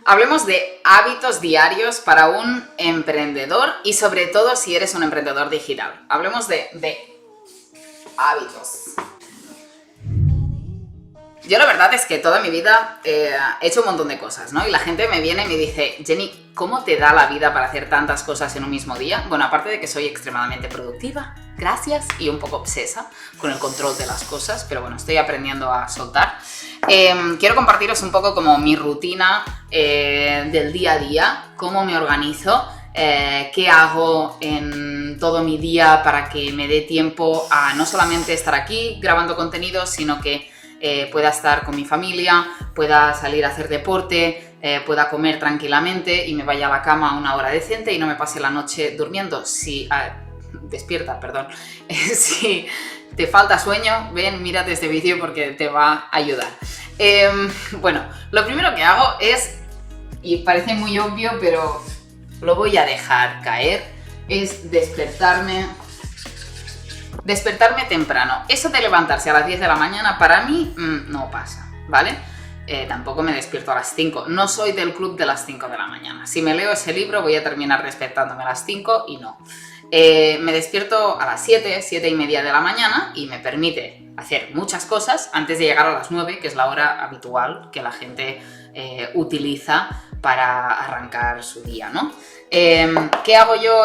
Hablemos de hábitos diarios para un emprendedor y sobre todo si eres un emprendedor digital. Hablemos de hábitos. Yo la verdad es que toda mi vida he hecho un montón de cosas, ¿no? Y la gente me viene y me dice, Jenny, ¿cómo te da la vida para hacer tantas cosas en un mismo día? Bueno, aparte de que soy extremadamente productiva, gracias, y un poco obsesa con el control de las cosas, pero bueno, estoy aprendiendo a soltar. Quiero compartiros un poco como mi rutina del día a día, cómo me organizo, qué hago en todo mi día para que me dé tiempo a no solamente estar aquí grabando contenido, sino que pueda estar con mi familia, pueda salir a hacer deporte, pueda comer tranquilamente y me vaya a la cama a una hora decente y no me pase la noche durmiendo. Despierta, perdón. Si te falta sueño, ven, mírate este vídeo porque te va a ayudar. Bueno, lo primero que hago es, y parece muy obvio, pero lo voy a dejar caer, es despertarme temprano. Eso de levantarse a las 10 de la mañana para mí no pasa, ¿vale? Tampoco me despierto a las 5. No soy del club de las 5 de la mañana. Si me leo ese libro voy a terminar despertándome a las 5 y no. Me despierto a las 7, 7 y media de la mañana y me permite hacer muchas cosas antes de llegar a las 9, que es la hora habitual que la gente utiliza para arrancar su día, ¿no? ¿Qué hago yo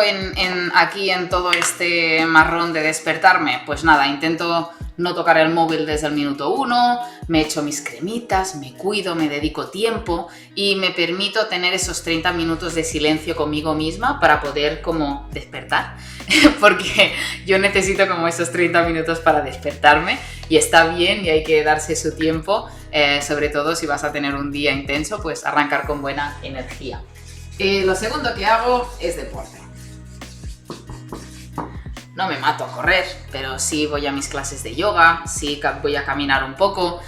aquí en todo este marrón de despertarme? Pues nada, intento no tocar el móvil desde el minuto 1, me echo mis cremitas, me cuido, me dedico tiempo y me permito tener esos 30 minutos de silencio conmigo misma para poder como despertar, porque yo necesito como esos 30 minutos para despertarme y está bien y hay que darse su tiempo, sobre todo si vas a tener un día intenso, pues arrancar con buena energía. Lo segundo que hago es deporte. No me mato a correr, pero sí voy a mis clases de yoga, sí voy a caminar un poco.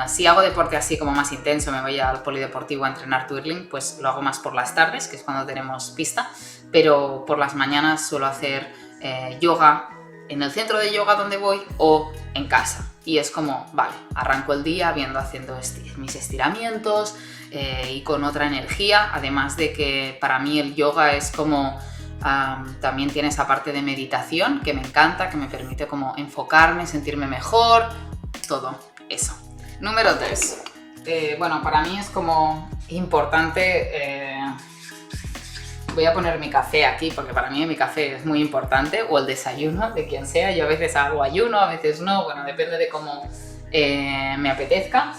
Si hago deporte así como más intenso, me voy al polideportivo a entrenar twirling, pues lo hago más por las tardes, que es cuando tenemos pista, pero por las mañanas suelo hacer yoga en el centro de yoga donde voy o en casa. Y es como, vale, arranco el día haciendo mis estiramientos y con otra energía, además de que para mí el yoga es como... también tiene esa parte de meditación que me encanta, que me permite como enfocarme, sentirme mejor, todo eso. Número 3. Bueno, para mí es como importante... voy a poner mi café aquí porque para mí mi café es muy importante, o el desayuno de quien sea. Yo a veces hago ayuno, a veces no, bueno, depende de cómo me apetezca.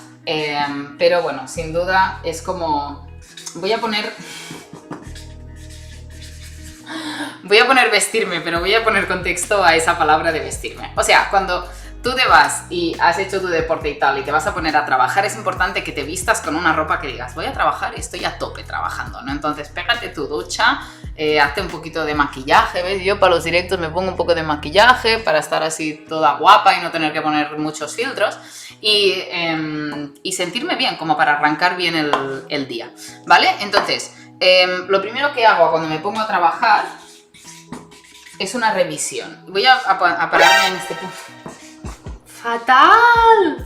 Pero bueno, sin duda es como... Voy a poner vestirme, pero voy a poner contexto a esa palabra de vestirme. O sea, cuando tú te vas y has hecho tu deporte y tal y te vas a poner a trabajar, es importante que te vistas con una ropa que digas, voy a trabajar y estoy a tope trabajando, ¿no? Entonces pégate tu ducha, hazte un poquito de maquillaje, ¿ves? Yo para los directos me pongo un poco de maquillaje para estar así toda guapa y no tener que poner muchos filtros y sentirme bien, como para arrancar bien el día, ¿vale? Entonces, lo primero que hago cuando me pongo a trabajar es una revisión. Voy a pararme en este punto. ¡Fatal!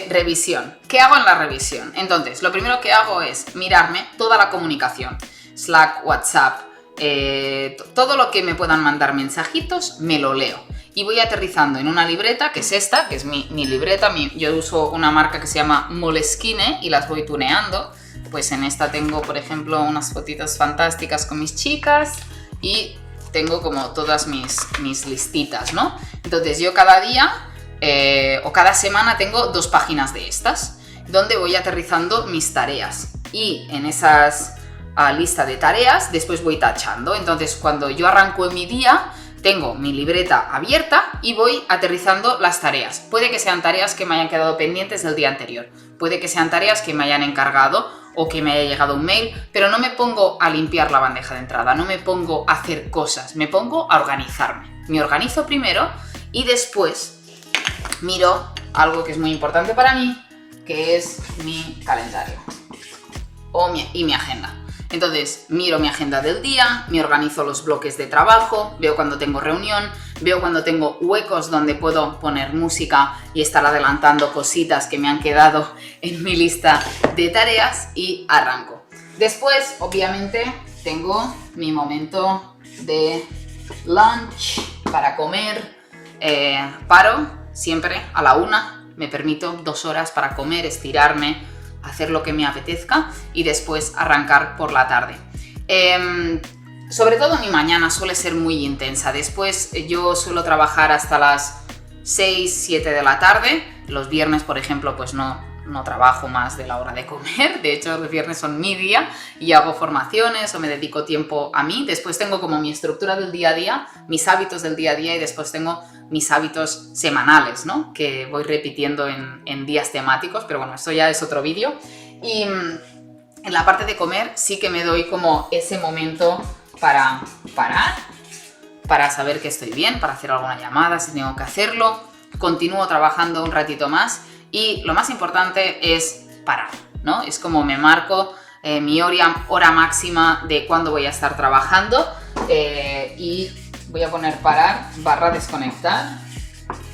Revisión. ¿Qué hago en la revisión? Entonces, lo primero que hago es mirarme toda la comunicación. Slack, WhatsApp, todo lo que me puedan mandar mensajitos, me lo leo. Y voy aterrizando en una libreta, que es esta, que es mi libreta. Yo uso una marca que se llama Moleskine y las voy tuneando. Pues en esta tengo, por ejemplo, unas fotitos fantásticas con mis chicas y tengo como todas mis listitas, ¿no? Entonces yo cada día o cada semana tengo 2 páginas de estas donde voy aterrizando mis tareas y en esas lista de tareas después voy tachando. Entonces cuando yo arranco en mi día tengo mi libreta abierta y voy aterrizando las tareas. Puede que sean tareas que me hayan quedado pendientes del día anterior, puede que sean tareas que me hayan encargado o que me haya llegado un mail, pero no me pongo a limpiar la bandeja de entrada, no me pongo a hacer cosas, me pongo a organizarme. Me organizo primero y después miro algo que es muy importante para mí, que es mi calendario y mi agenda. Entonces miro mi agenda del día, me organizo los bloques de trabajo, veo cuando tengo reunión, veo cuando tengo huecos donde puedo poner música y estar adelantando cositas que me han quedado en mi lista de tareas y arranco. Después, obviamente, tengo mi momento de lunch para comer. Paro siempre a la 1, me permito 2 horas para comer, estirarme, hacer lo que me apetezca y después arrancar por la tarde. Sobre todo mi mañana suele ser muy intensa. Después yo suelo trabajar hasta las 6, 7 de la tarde. Los viernes, por ejemplo, pues no trabajo más de la hora de comer. De hecho, los viernes son mi día y hago formaciones o me dedico tiempo a mí. Después tengo como mi estructura del día a día, mis hábitos del día a día y después tengo mis hábitos semanales, ¿no? Que voy repitiendo en días temáticos, pero bueno, esto ya es otro vídeo. Y en la parte de comer sí que me doy como ese momento para parar, para saber que estoy bien, para hacer alguna llamada si tengo que hacerlo. Continúo trabajando un ratito más y lo más importante es parar, ¿no? Es como me marco mi hora máxima de cuándo voy a estar trabajando y voy a poner parar / desconectar.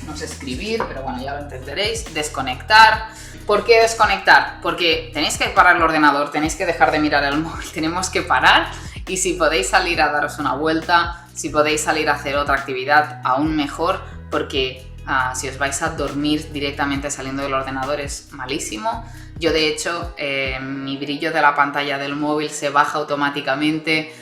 No sé escribir, pero bueno, ya lo entenderéis. Desconectar. ¿Por qué desconectar? Porque tenéis que parar el ordenador, tenéis que dejar de mirar el móvil, tenemos que parar y si podéis salir a daros una vuelta, si podéis salir a hacer otra actividad, aún mejor, porque si os vais a dormir directamente saliendo del ordenador es malísimo. Yo de hecho, mi brillo de la pantalla del móvil se baja automáticamente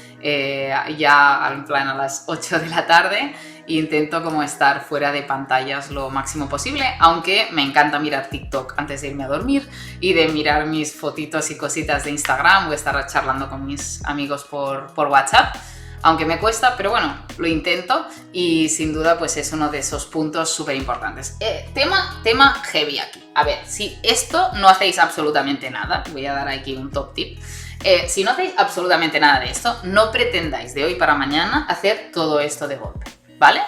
ya en plan a las 8 de la tarde. Intento como estar fuera de pantallas lo máximo posible, aunque me encanta mirar TikTok antes de irme a dormir y de mirar mis fotitos y cositas de Instagram o estar charlando con mis amigos por WhatsApp, aunque me cuesta, pero bueno, lo intento y sin duda pues es uno de esos puntos súper importantes. Tema heavy aquí. A ver, si esto no hacéis absolutamente nada, voy a dar aquí un top tip. Si no hacéis absolutamente nada de esto, no pretendáis de hoy para mañana hacer todo esto de golpe, ¿vale?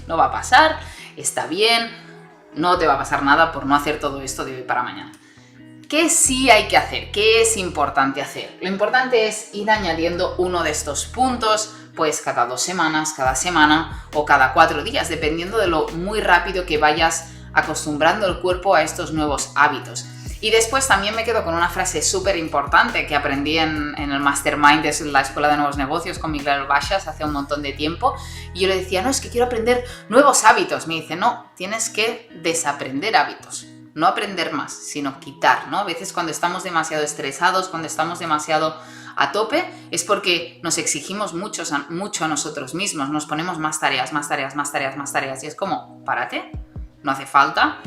No va a pasar, está bien, no te va a pasar nada por no hacer todo esto de hoy para mañana. ¿Qué sí hay que hacer? ¿Qué es importante hacer? Lo importante es ir añadiendo uno de estos puntos, pues cada 2 semanas, cada semana o cada 4 días, dependiendo de lo muy rápido que vayas acostumbrando el cuerpo a estos nuevos hábitos. Y después también me quedo con una frase súper importante que aprendí en el Mastermind de la Escuela de Nuevos Negocios con Miguel Baixas hace un montón de tiempo. Y yo le decía, no, es que quiero aprender nuevos hábitos. Me dice, no, tienes que desaprender hábitos. No aprender más, sino quitar, ¿no? A veces cuando estamos demasiado estresados, cuando estamos demasiado a tope, es porque nos exigimos mucho a nosotros mismos. Nos ponemos más tareas. Y es como, párate, no hace falta.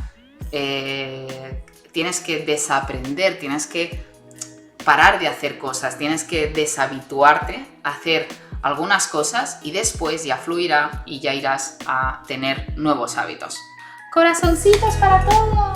Tienes que desaprender, tienes que parar de hacer cosas, tienes que deshabituarte a hacer algunas cosas y después ya fluirá y ya irás a tener nuevos hábitos. ¡Corazoncitos para todos!